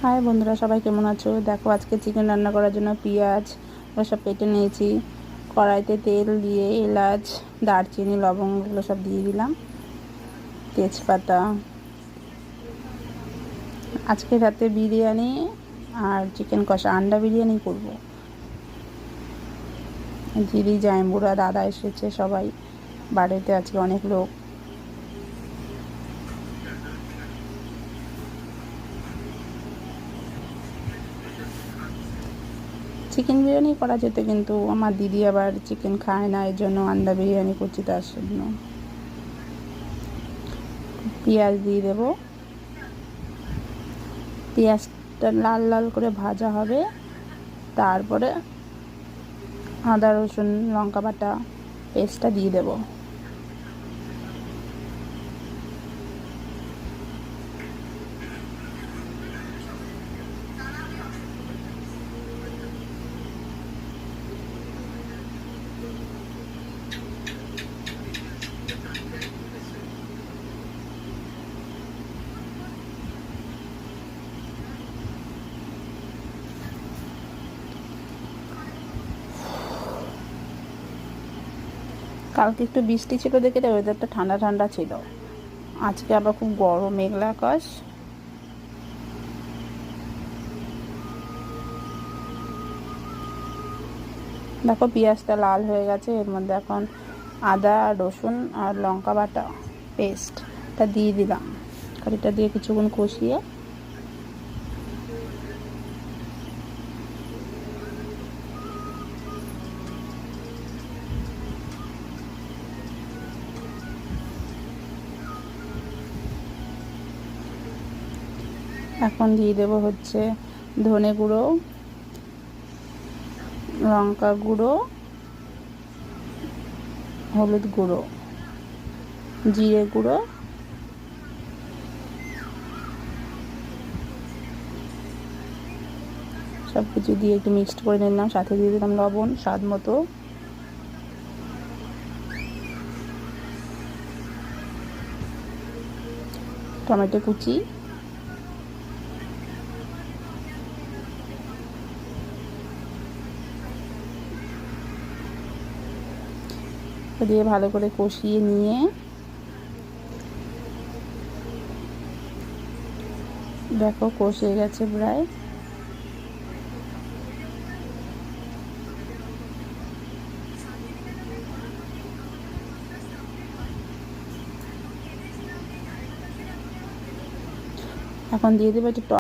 High বন্ধুরা, সবাই কেমন আছো? দেখো, আজকে চিকেন রান্না করার জন্য পেঁয়াজ ওগুলো সব কেটে নিয়েছি। কড়াইতে তেল দিয়ে এলাচ, দারচিনি, লবঙ্গ এগুলো সব দিয়ে দিলাম, তেজপাতা। আজকে রাতে বিরিয়ানি আর চিকেন কষা, আন্ডা বিরিয়ানি করব। দিদি, জামাইবুড়া, দাদা এসেছে, সবাই বাড়িতে আজকে অনেক লোক। চিকেন বিরিয়ানি করা যেত, কিন্তু আমার দিদি আবার চিকেন খায় না, এর জন্য আন্ডা বিরিয়ানি করছি তার জন্য। পেঁয়াজ দিয়ে দেবো, পেঁয়াজটা লাল লাল করে ভাজা হবে। তারপরে আদা রসুন লঙ্কা বাটা পেস্টটা দিয়ে দেবো। কালকে একটু বৃষ্টি ছিল দেখে ওয়েদারটা ঠান্ডা ঠান্ডা ছিল, আজকে আবার খুব গরম, মেঘলা আকাশ। দেখো, পেঁয়াজটা লাল হয়ে গেছে, এর মধ্যে এখন আদা রসুন আর লঙ্কা বাটা পেস্টটা দিয়ে দিলাম। কারিটা দিয়ে কিছুক্ষণ কষিয়ে এখন দিয়ে দেবো হচ্ছে ধনে গুঁড়ো, লঙ্কা গুঁড়ো, হলুদ গুঁড়ো, জিরে গুঁড়ো, সব কিছু দিয়ে একটু মিক্সড করে নিলাম। সাথে দিয়ে দিলাম লবণ স্বাদ মতো। টমেটো কুচি, দিয়ে ভালো করে কষিয়ে নিয়ে দেখো কষে গেছে প্রায়। এখন দিয়ে দেবো একটু